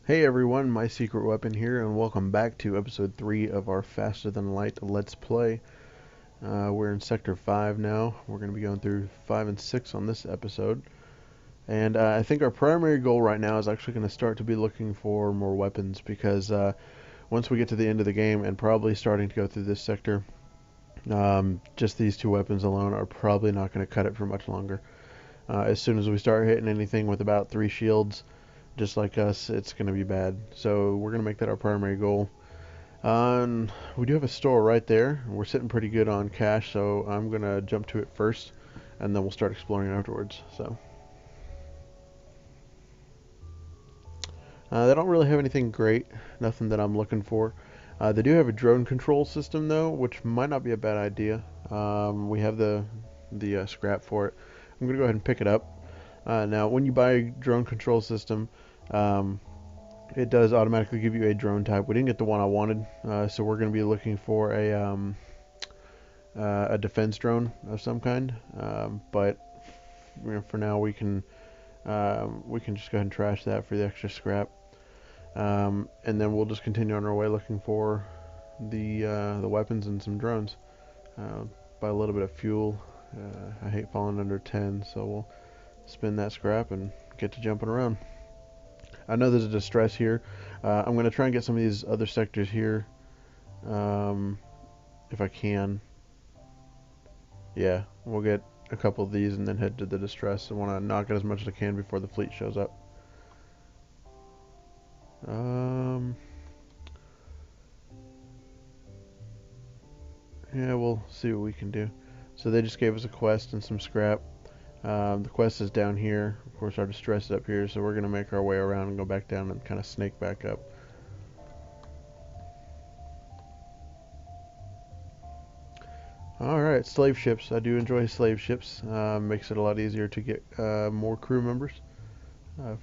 Hey everyone, my secret weapon here, and welcome back to episode 3 of our Faster Than Light Let's Play. We're in Sector 5 now. We're going to be going through 5 and 6 on this episode. And I think our primary goal right now is actually going to start to be looking for more weapons because once we get to the end of the game and probably starting to go through this sector, just these two weapons alone are probably not going to cut it for much longer. As soon as we start hitting anything with about 3 shields, just like us, it's going to be bad. So we're going to make that our primary goal. We do have a store right there. We're sitting pretty good on cash, so I'm going to jump to it first, and then we'll start exploring afterwards. So they don't really have anything great, nothing that I'm looking for. They do have a drone control system though, which might not be a bad idea. We have the scrap for it. I'm going to go ahead and pick it up. Now, when you buy a drone control system, um, it does automatically give you a drone type. We didn't get the one I wanted, so we're going to be looking for a defense drone of some kind. But for now, we can just go ahead and trash that for the extra scrap, and then we'll just continue on our way looking for the weapons and some drones. Buy a little bit of fuel. I hate falling under 10, so we'll spin that scrap and get to jumping around. I know there's a distress here. I'm going to try and get some of these other sectors here, um, if I can. Yeah, we'll get a couple of these and then head to the distress. I want to knock out as much as I can before the fleet shows up. Um, yeah, we'll see what we can do. So they just gave us a quest and some scrap. The quest is down here. Of course, our distress is up here, so we're going to make our way around and go back down and kind of snake back up. Alright, slave ships. I do enjoy slave ships. Makes it a lot easier to get more crew members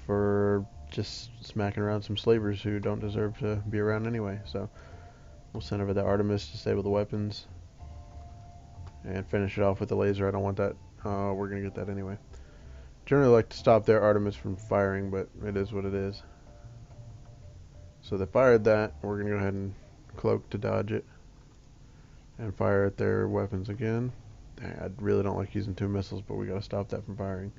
for just smacking around some slavers who don't deserve to be around anyway. So we'll send over the Artemis to disable the weapons and finish it off with the laser. I don't want that. We're going to get that anyway. Generally like to stop their Artemis from firing, but it is what it is. So they fired that. We're going to go ahead and cloak to dodge it and fire at their weapons again. I really don't like using two missiles, but we got to stop that from firing.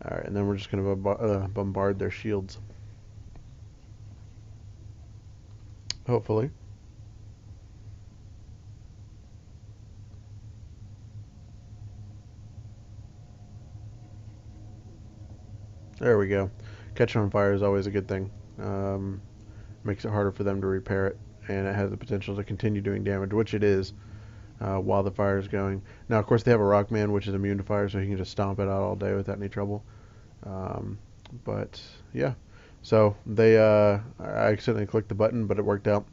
Alright, and then we're just going to bombard their shields. Hopefully. There we go. Catching on fire is always a good thing. Makes it harder for them to repair it, and it has the potential to continue doing damage, which it is, while the fire is going. Now, of course, they have a Rockman, which is immune to fire, so he can just stomp it out all day without any trouble. But, yeah. So, I accidentally clicked the button, but it worked out.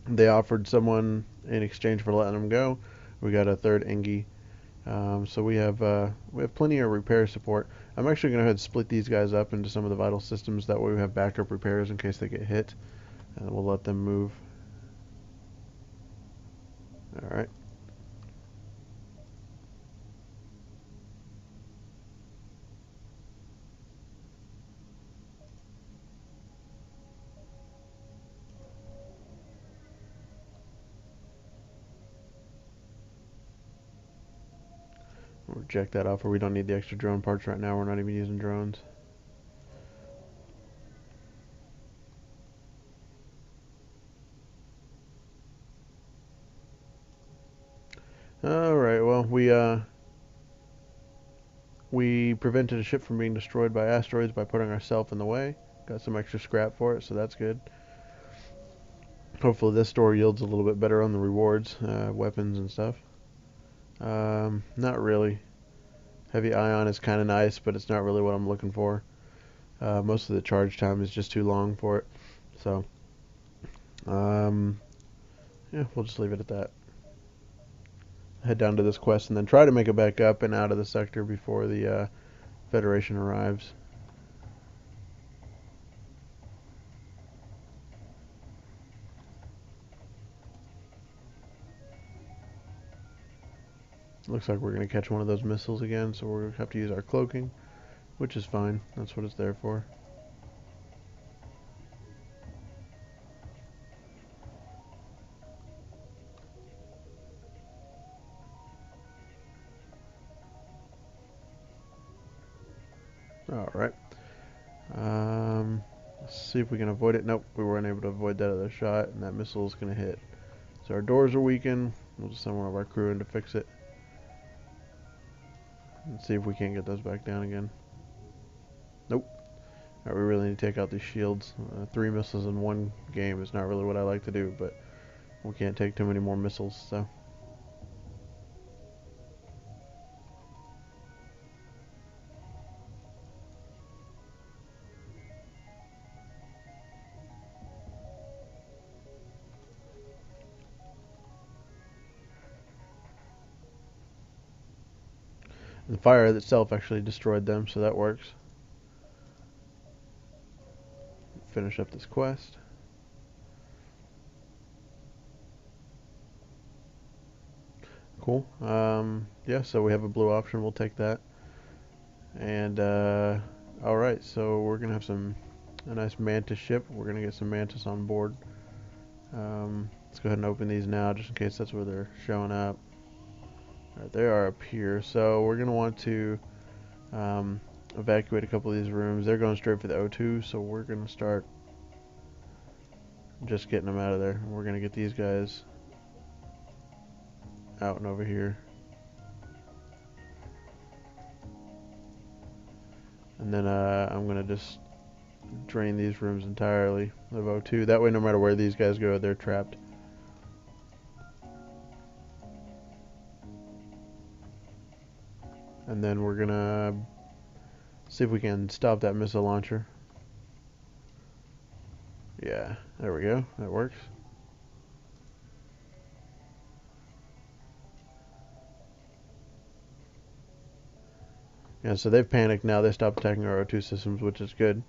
They offered someone in exchange for letting them go. We got a third Engi. So we have plenty of repair support. I'm actually going to go ahead and split these guys up into some of the vital systems. That way we have backup repairs in case they get hit. And we'll let them move. Alright. We'll reject that offer. We don't need the extra drone parts right now. We're not even using drones. Alright, well, we prevented a ship from being destroyed by asteroids by putting ourselves in the way. Got some extra scrap for it, so that's good. Hopefully this store yields a little bit better on the rewards, weapons and stuff. Not really. Heavy ion is kind of nice, but it's not really what I'm looking for. Most of the charge time is just too long for it. So, yeah, we'll just leave it at that. Head down to this quest and then try to make it back up and out of the sector before the Federation arrives. Looks like we're going to catch one of those missiles again, so we're going to have to use our cloaking, which is fine. That's what it's there for. Alright. Let's see if we can avoid it. Nope, we weren't able to avoid that other shot, and that missile is going to hit. So our doors are weakened. We'll just send one of our crew in to fix it. And see if we can't get those back down again. Nope. Alright, we really need to take out these shields. 3 missiles in one game is not really what I like to do, but we can't take too many more missiles, so. And the fire itself actually destroyed them, so that works. Finish up this quest. Cool. Yeah, so we have a blue option. We'll take that. And, alright, so we're going to have a nice mantis ship. We're going to get some mantis on board. Let's go ahead and open these now, just in case that's where they're showing up. Alright, they are up here. So we're going to want to evacuate a couple of these rooms. They're going straight for the O2, so we're going to start just getting them out of there. We're going to get these guys out and over here. And then I'm going to just drain these rooms entirely of O2. That way, no matter where these guys go, they're trapped. And then we're going to see if we can stop that missile launcher. Yeah, there we go. That works. Yeah, so they've panicked now. They stopped attacking our O2 systems, which is good.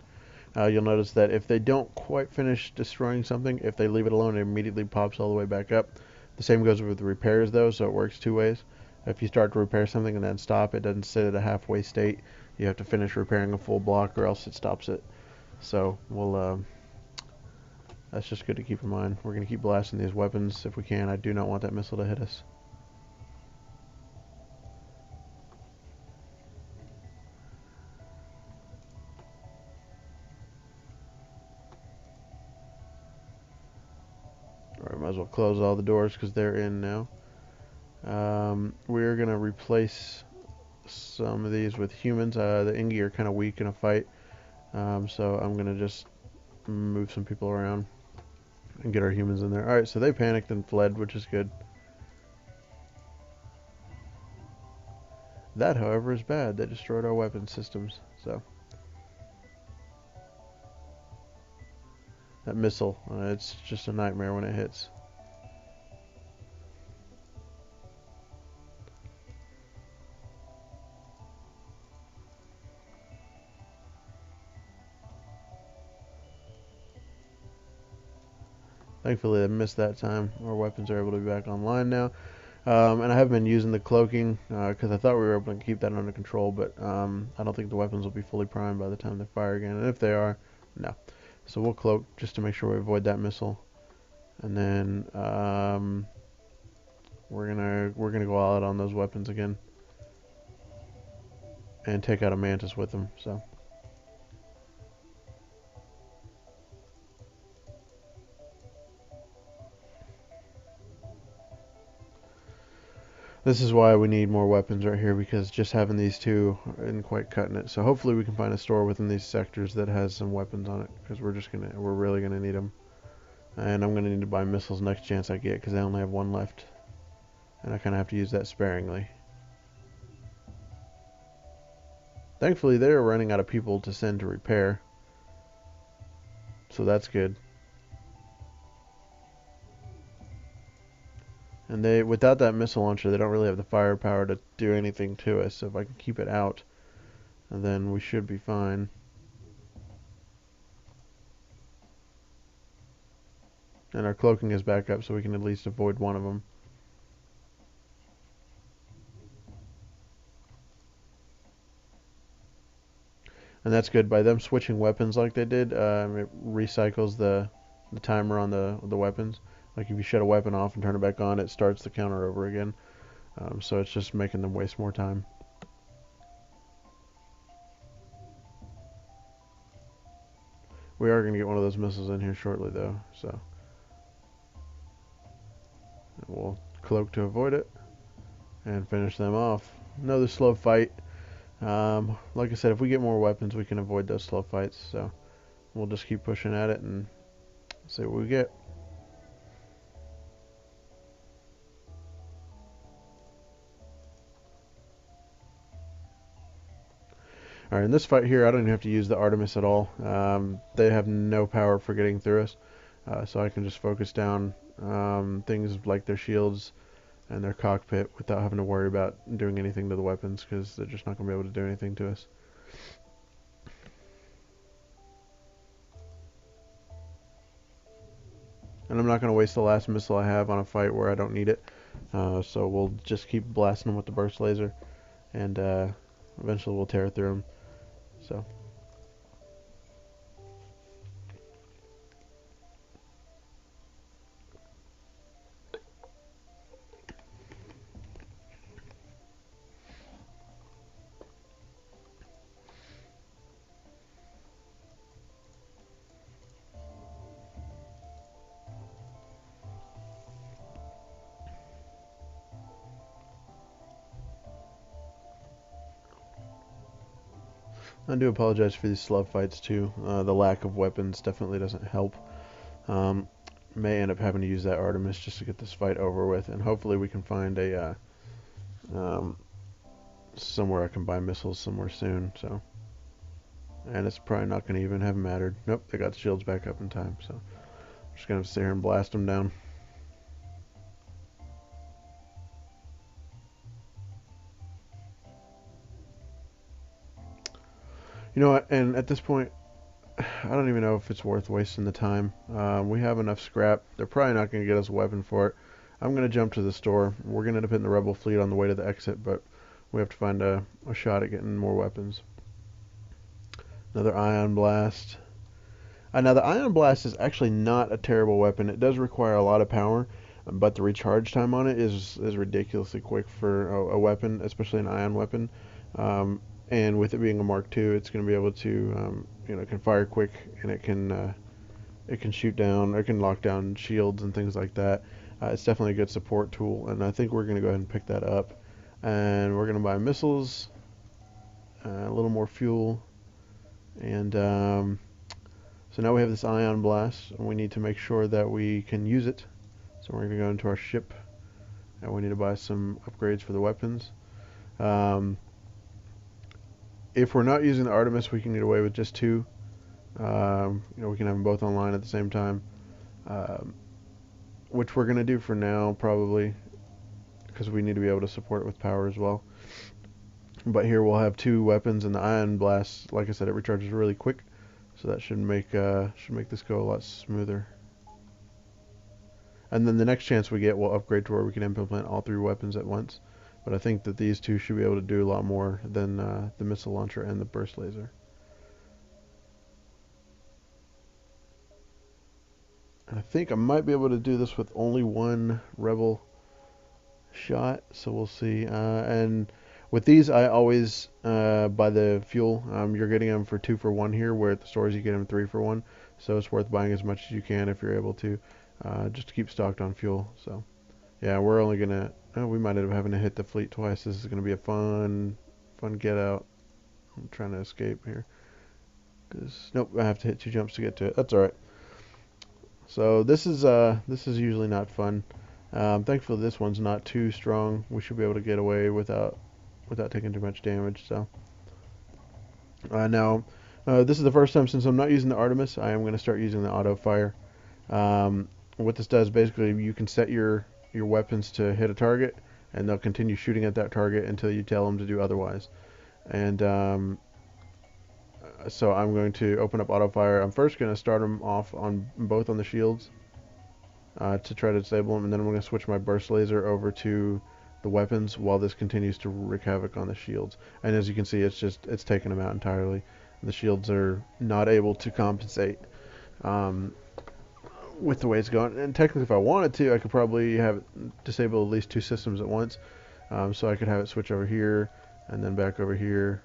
You'll notice that if they don't quite finish destroying something, if they leave it alone, it immediately pops all the way back up. The same goes with the repairs, though, so it works two ways. If you start to repair something and then stop, it doesn't sit at a halfway state. You have to finish repairing a full block, or else it stops it. So that's just good to keep in mind. We're going to keep blasting these weapons if we can. I do not want that missile to hit us. Alright, might as well close all the doors because they're in now. We're going to replace some of these with humans. The Ingi are kind of weak in a fight, so I'm going to just move some people around and get our humans in there. Alright, so they panicked and fled, which is good. That, however, is bad. They destroyed our weapon systems, so. That missile, it's just a nightmare when it hits. Thankfully, I missed that time. Our weapons are able to be back online now. And I have been using the cloaking because I thought we were able to keep that under control, but I don't think the weapons will be fully primed by the time they fire again. And if they are, no. So we'll cloak just to make sure we avoid that missile. And then we're gonna go all out on those weapons again and take out a mantis with them. So. This is why we need more weapons right here, because just having these two isn't quite cutting it. So hopefully we can find a store within these sectors that has some weapons on it, because we're really gonna need them. And I'm gonna need to buy missiles next chance I get, because I only have one left, and I kind of have to use that sparingly. Thankfully, they're running out of people to send to repair, so that's good. And without that missile launcher, they don't really have the firepower to do anything to us. So if I can keep it out, then we should be fine. And our cloaking is back up, so we can at least avoid one of them. And that's good. By them switching weapons like they did, it recycles the timer on the weapons. Like if you shut a weapon off and turn it back on, it starts the counter over again. So it's just making them waste more time. We are going to get one of those missiles in here shortly, though, so we'll cloak to avoid it and finish them off. Another slow fight. Like I said, if we get more weapons, we can avoid those slow fights, so we'll just keep pushing at it and see what we get. Alright, in this fight here, I don't even have to use the Artemis at all. They have no power for getting through us, so I can just focus down things like their shields and their cockpit without having to worry about doing anything to the weapons, because they're just not going to be able to do anything to us. And I'm not going to waste the last missile I have on a fight where I don't need it, so we'll just keep blasting them with the burst laser, and eventually we'll tear through them. So I do apologize for these slow fights too. The lack of weapons definitely doesn't help. Um, may end up having to use that Artemis just to get this fight over with, and hopefully we can find a somewhere I can buy missiles somewhere soon. So, and it's probably not going to even have mattered. Nope, they got the shields back up in time. So, I'm just gonna have to sit here and blast them down. You know what? And at this point, I don't even know if it's worth wasting the time. We have enough scrap. They're probably not going to get us a weapon for it. I'm going to jump to the store. We're going to end up hitting the Rebel fleet on the way to the exit, but we have to find a shot at getting more weapons. Another Ion Blast. Now, the Ion Blast is actually not a terrible weapon. It does require a lot of power, but the recharge time on it is ridiculously quick for a weapon, especially an ion weapon. And with it being a Mark II, it's going to be able to, it can fire quick, and it can shoot down, or it can lock down shields and things like that. It's definitely a good support tool, and I think we're going to go ahead and pick that up. And we're going to buy missiles, a little more fuel, and so now we have this Ion Blast, and we need to make sure that we can use it. So we're going to go into our ship, and we need to buy some upgrades for the weapons. If we're not using the Artemis, we can get away with just two. We can have them both online at the same time, which we're going to do for now, probably, because we need to be able to support it with power as well. But here we'll have two weapons, and the Ion Blast, like I said, it recharges really quick, so that should make this go a lot smoother. And then the next chance we get, we'll upgrade to where we can implement all three weapons at once. But I think that these two should be able to do a lot more than the missile launcher and the burst laser. And I think I might be able to do this with only one Rebel shot, so we'll see. And with these, I always buy the fuel. You're getting them for 2 for 1 here, where at the stores you get them 3 for 1. So it's worth buying as much as you can if you're able to, just to keep stocked on fuel. So yeah, we're only gonna. We might end up having to hit the fleet twice. This is gonna be a fun get out. I'm trying to escape here. Nope, I have to hit 2 jumps to get to it. That's all right. So this is usually not fun. Thankfully this one's not too strong. We should be able to get away without taking too much damage. So now this is the first time since I'm not using the Artemis. I am going to start using the auto fire. What this does, basically, you can set your weapons to hit a target, and they'll continue shooting at that target until you tell them to do otherwise. And so I'm going to open up auto fire. I'm first going to start them off on both on the shields to try to disable them, and then I'm going to switch my burst laser over to the weapons while this continues to wreak havoc on the shields. And as you can see, it's taken them out entirely. The shields are not able to compensate with the way it's going. And technically, if I wanted to, I could probably have it disable at least 2 systems at once. So I could have it switch over here and then back over here,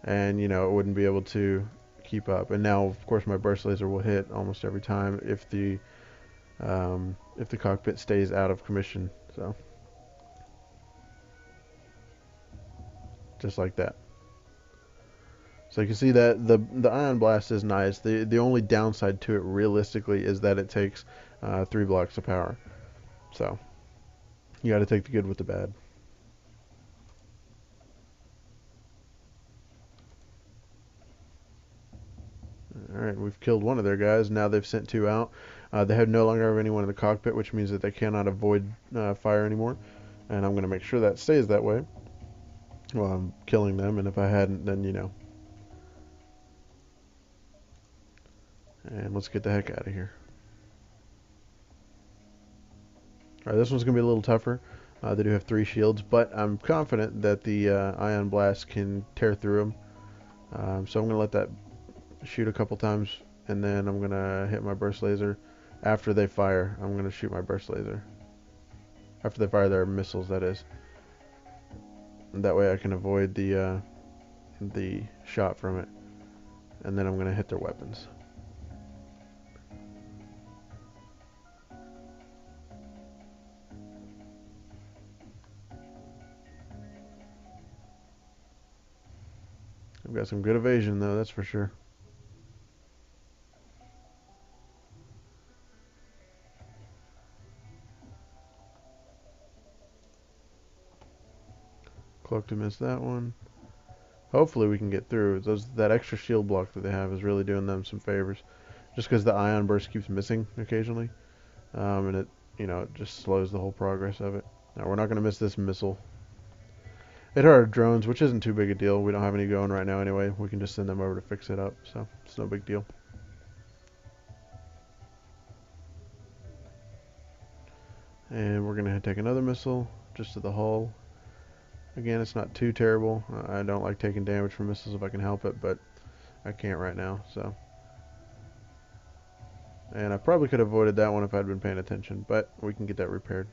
and it wouldn't be able to keep up. And now, of course, my burst laser will hit almost every time if the cockpit stays out of commission. So just like that. So you can see that the ion blast is nice. The only downside to it realistically is that it takes 3 blocks of power. So you got to take the good with the bad. Alright, we've killed one of their guys. Now they've sent 2 out. They have no longer have anyone in the cockpit, which means that they cannot avoid fire anymore. And I'm going to make sure that stays that way while I'm killing them. And if I hadn't, then you know. And let's get the heck out of here. Alright, this one's going to be a little tougher. They do have 3 shields, but I'm confident that the ion blast can tear through them. So I'm going to let that shoot a couple times, and then I'm going to hit my burst laser. After they fire, I'm going to shoot my burst laser. After they fire their missiles, that is. And that way I can avoid the shot from it. And then I'm going to hit their weapons. I've got some good evasion though, that's for sure. Cloak to miss that one. Hopefully we can get through. That extra shield block that they have is really doing them some favors. Just because the ion burst keeps missing occasionally. And it, it just slows the whole progress of it. Now we're not going to miss this missile. It hurt our drones, which isn't too big a deal. We don't have any going right now anyway. We can just send them over to fix it up, so it's no big deal. And we're going to take another missile just to the hull. Again, it's not too terrible. I don't like taking damage from missiles if I can help it, but I can't right now, so. And I probably could have avoided that one if I'd been paying attention, but we can get that repaired.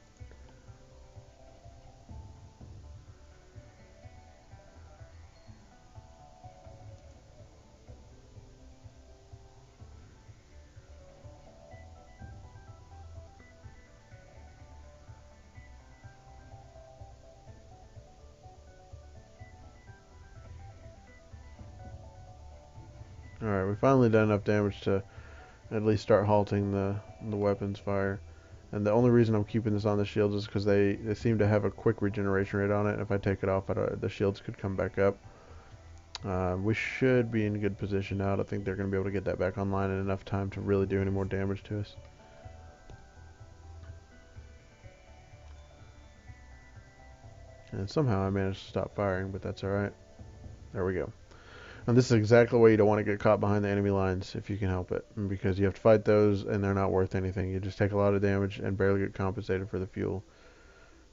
Alright, we finally done enough damage to at least start halting the weapons fire. And the only reason I'm keeping this on the shields is because they seem to have a quick regeneration rate on it. If I take it off, the shields could come back up. We should be in good position now. I don't think they're going to be able to get that back online in enough time to really do any more damage to us. And somehow I managed to stop firing, but that's alright. There we go. And this is exactly why you don't want to get caught behind the enemy lines if you can help it. Because you have to fight those and they're not worth anything. You just take a lot of damage and barely get compensated for the fuel.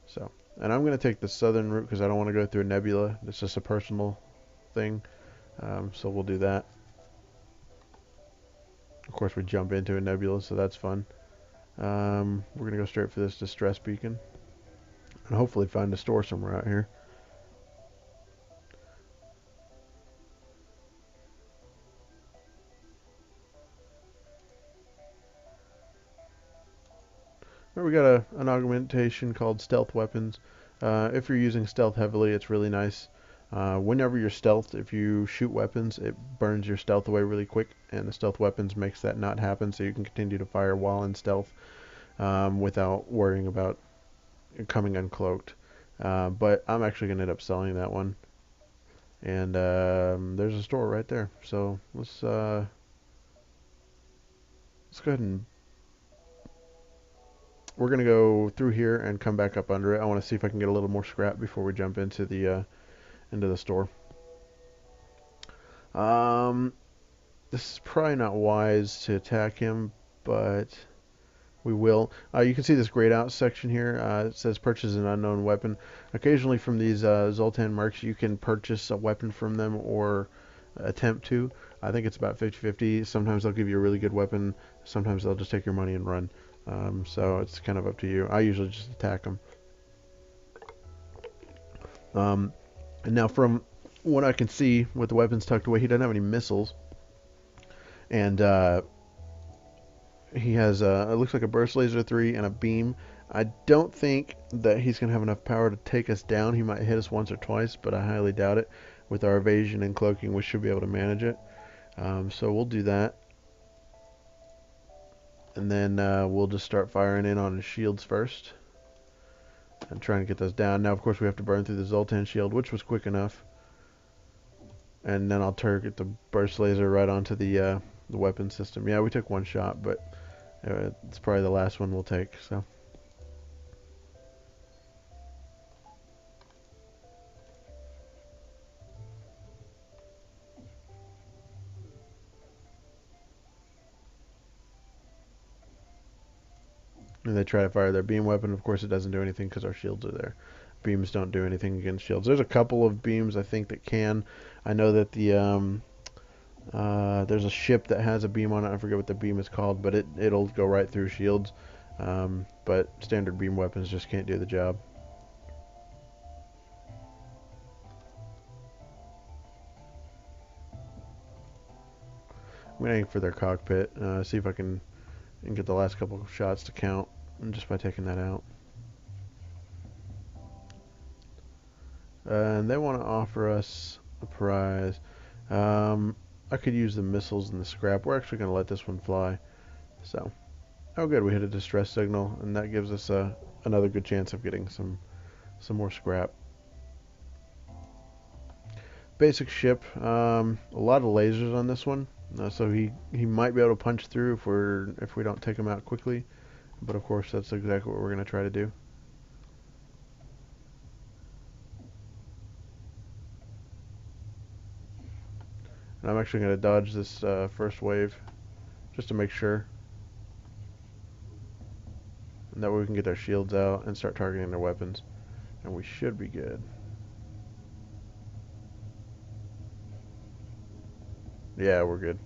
So, and I'm going to take the southern route because I don't want to go through a nebula. It's just a personal thing. So we'll do that. Of course we jump into a nebula, so that's fun. We're going to go straight for this distress beacon. And hopefully find a store somewhere out here. We got an augmentation called stealth weapons. If you're using stealth heavily, it's really nice. Whenever you're stealthed, if you shoot weapons, it burns your stealth away really quick, and the stealth weapons makes that not happen, so you can continue to fire while in stealth without worrying about coming uncloaked. But I'm actually going to end up selling that one. And there's a store right there. So let's go ahead and we're going to go through here and come back up under it. I want to see if I can get a little more scrap before we jump into the store. This is probably not wise to attack him, but we will. You can see this grayed out section here. It says purchase an unknown weapon. Occasionally from these Zoltan mercs you can purchase a weapon from them or attempt to. I think it's about 50-50. Sometimes they'll give you a really good weapon. Sometimes they'll just take your money and run. So it's kind of up to you. I usually just attack them. And now from what I can see with the weapons tucked away, he doesn't have any missiles. And he has it looks like a burst laser 3 and a beam. I don't think that he's going to have enough power to take us down. He might hit us once or twice, but I highly doubt it. With our evasion and cloaking, we should be able to manage it. So we'll do that. And then we'll just start firing in on his shields first. And trying to get those down. Now, of course, we have to burn through the Zoltan shield, which was quick enough. And then I'll target the burst laser right onto the weapon system. Yeah, we took one shot, but it's probably the last one we'll take. So. And they try to fire their beam weapon. Of course, it doesn't do anything because our shields are there. Beams don't do anything against shields. There's a couple of beams I think that can. I know that there's a ship that has a beam on it. I forget what the beam is called, but it'll go right through shields. But standard beam weapons just can't do the job. I'm gonna aim for their cockpit. See if I can get the last couple of shots to count, just by taking that out. And they want to offer us a prize. I could use the missiles and the scrap. We're actually going to let this one fly. So, oh good, we hit a distress signal, and that gives us another good chance of getting some more scrap. Basic ship. A lot of lasers on this one, so he might be able to punch through if we don't take him out quickly. But of course, that's exactly what we're going to try to do. And I'm actually going to dodge this first wave just to make sure. And that way we can get their shields out and start targeting their weapons. And we should be good. Yeah, we're good.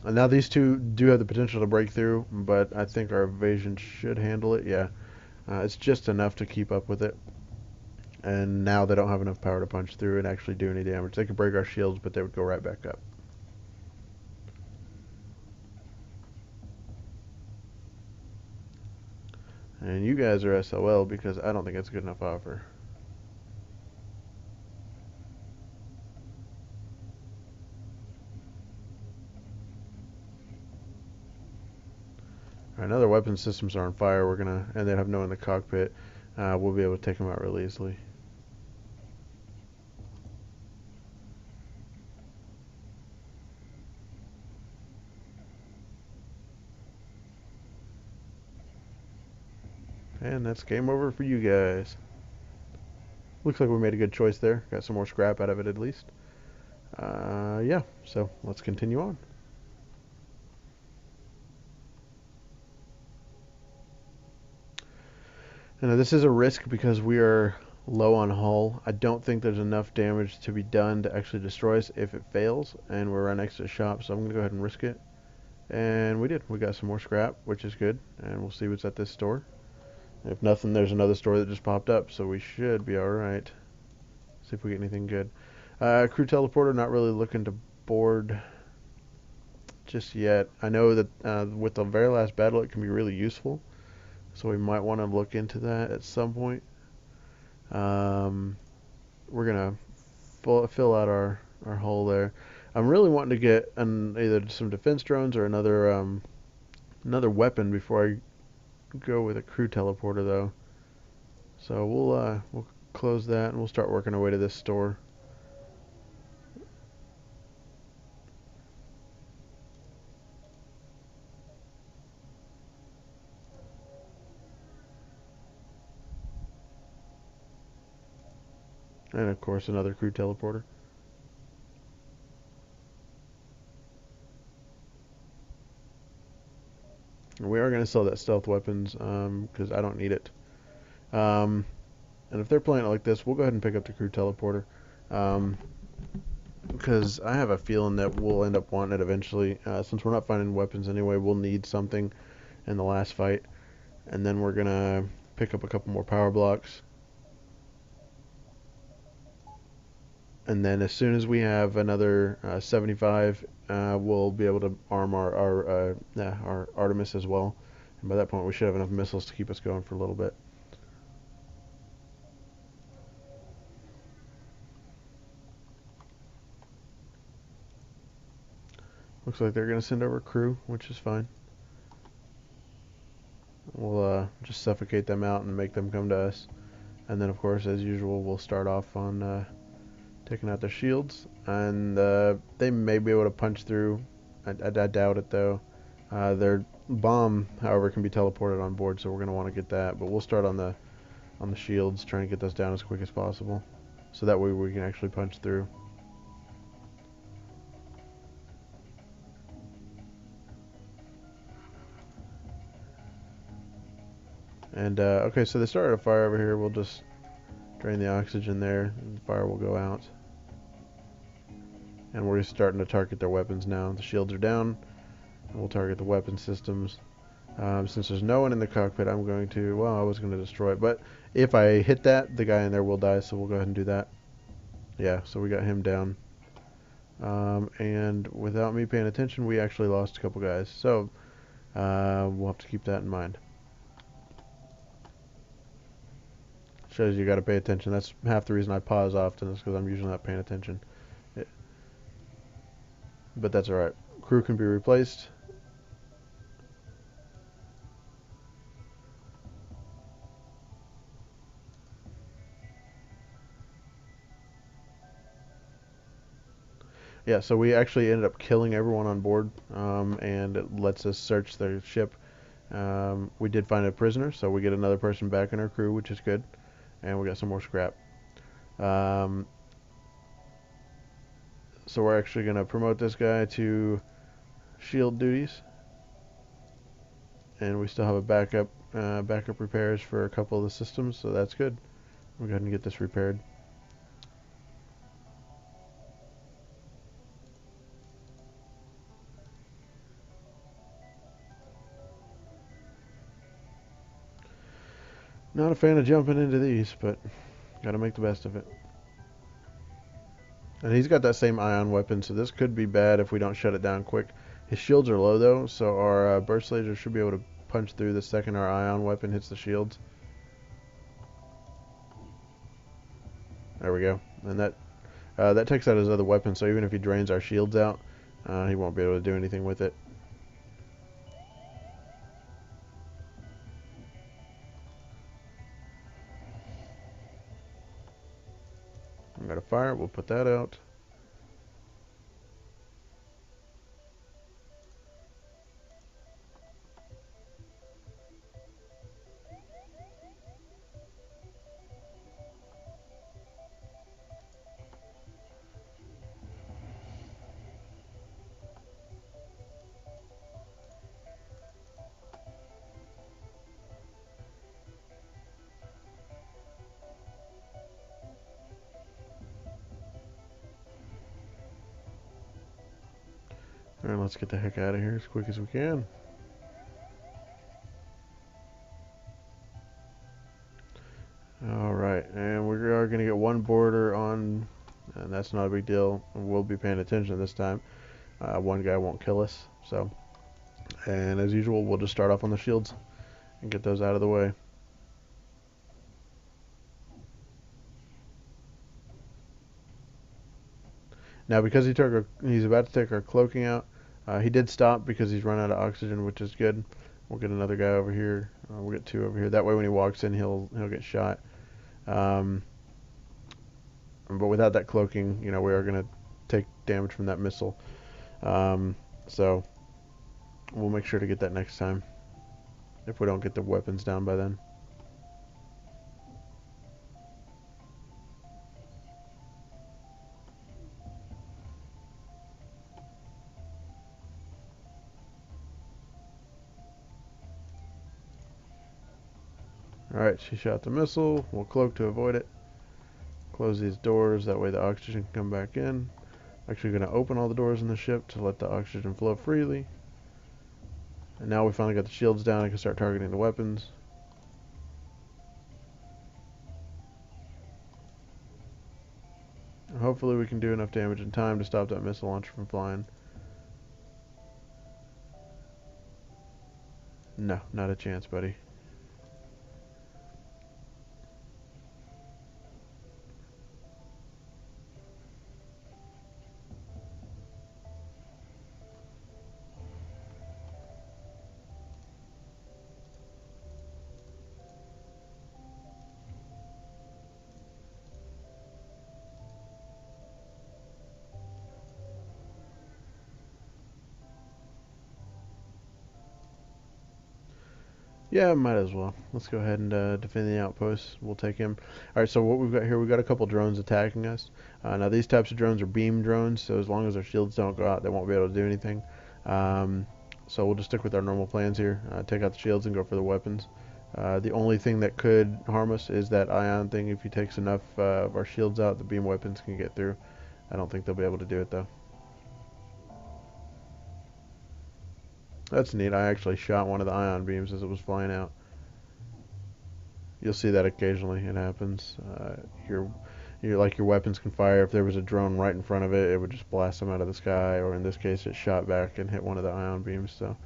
And now these two do have the potential to break through, but I think our evasion should handle it. Yeah, it's just enough to keep up with it. And now they don't have enough power to punch through and actually do any damage. They could break our shields, but they would go right back up. And you guys are SOL because I don't think it's a good enough offer. Alright, now their weapon systems are on fire. And they have no in the cockpit. We'll be able to take them out really easily. And that's game over for you guys. Looks like we made a good choice there. Got some more scrap out of it at least. Yeah, so let's continue on. And this is a risk because we are low on hull. I don't think there's enough damage to be done to actually destroy us if it fails, and we're right next to a shop, so I'm going to go ahead and risk it. And we did. We got some more scrap, which is good, and we'll see what's at this store. If nothing, there's another store that just popped up, so we should be alright. See if we get anything good. Crew teleporter, not really looking to board just yet. I know that with the very last battle, it can be really useful, so we might want to look into that at some point. We're gonna fill out our hull there. I'm really wanting to get either some defense drones or another weapon before I go with a crew teleporter, though. So we'll close that and we'll start working our way to this store. And of course another crew teleporter. And we are going to sell that stealth weapons because I don't need it. And if they're playing it like this, we'll go ahead and pick up the crew teleporter. Because I have a feeling that we'll end up wanting it eventually. Since we're not finding weapons anyway, we'll need something in the last fight. And then we're going to pick up a couple more power blocks. And then as soon as we have another 75, we'll be able to arm our Artemis as well. And by that point, we should have enough missiles to keep us going for a little bit. Looks like they're going to send over a crew, which is fine. We'll just suffocate them out and make them come to us. And then, of course, as usual, we'll start off on taking out their shields. And they may be able to punch through. I doubt it, though. Their bomb, however, can be teleported on board, so we're going to want to get that. But we'll start on the shields, trying to get those down as quick as possible. So that way we can actually punch through. And, okay, so they started a fire over here. We'll just drain the oxygen there, and the fire will go out. And we're starting to target their weapons now. The shields are down, and we'll target the weapon systems. Since there's no one in the cockpit, I'm going to, well, I was going to destroy it. But if I hit that, the guy in there will die, so we'll go ahead and do that. Yeah, so we got him down. And without me paying attention, we actually lost a couple guys. So we'll have to keep that in mind. Shows you got to pay attention. That's half the reason I pause often, is because I'm usually not paying attention. But that's alright. Crew can be replaced. Yeah, so we actually ended up killing everyone on board, and it lets us search their ship. We did find a prisoner, so we get another person back in our crew, which is good. And we got some more scrap. So we're actually going to promote this guy to shield duties. And we still have a backup repairs for a couple of the systems, so that's good. We'll go ahead and get this repaired. Not a fan of jumping into these, but gotta make the best of it. And he's got that same ion weapon, so this could be bad if we don't shut it down quick. His shields are low, though, so our burst laser should be able to punch through the second our ion weapon hits the shields. There we go. And that takes out his other weapon, so even if he drains our shields out, he won't be able to do anything with it. I'm gonna fire. We'll put that out. Alright, let's get the heck out of here as quick as we can. Alright, and we are going to get one border on, and that's not a big deal. We'll be paying attention this time. One guy won't kill us, so. And as usual, we'll just start off on the shields and get those out of the way. Now, because he's about to take our cloaking out, he did stop because he's run out of oxygen, which is good. We'll get another guy over here. We'll get two over here. That way, when he walks in, he'll get shot. But without that cloaking, we are going to take damage from that missile. So we'll make sure to get that next time, if we don't get the weapons down by then. Alright, she shot the missile. We'll cloak to avoid it. Close these doors, that way the oxygen can come back in. Actually going to open all the doors in the ship to let the oxygen flow freely. And now we finally got the shields down, I can start targeting the weapons. Hopefully we can do enough damage in time to stop that missile launcher from flying. No, not a chance, buddy. Yeah, might as well. Let's go ahead and defend the outpost. We'll take him. All right, so what we've got here, we've got a couple drones attacking us. Now, these types of drones are beam drones, so as long as their shields don't go out, they won't be able to do anything. So we'll just stick with our normal plans here. Take out the shields and go for the weapons. The only thing that could harm us is that ion thing. If he takes enough of our shields out, the beam weapons can get through. I don't think they'll be able to do it, though. That's neat. I actually shot one of the ion beams as it was flying out. You'll see that occasionally. It happens. Your weapons can fire. If there was a drone right in front of it, it would just blast them out of the sky. Or in this case, it shot back and hit one of the ion beams. So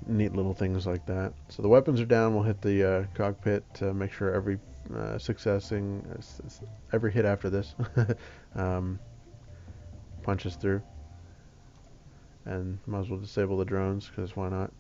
neat little things like that. So the weapons are down. We'll hit the cockpit to make sure every every hit after this um, punches through. And might as well disable the drones because why not?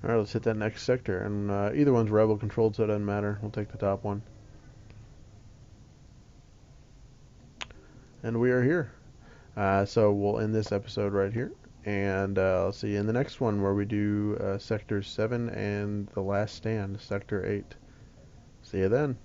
Alright, let's hit that next sector. And either one's rebel controlled, so it doesn't matter. We'll take the top one. And we are here. So we'll end this episode right here. And I'll see you in the next one where we do Sector 7 and the last stand, Sector 8. See you then.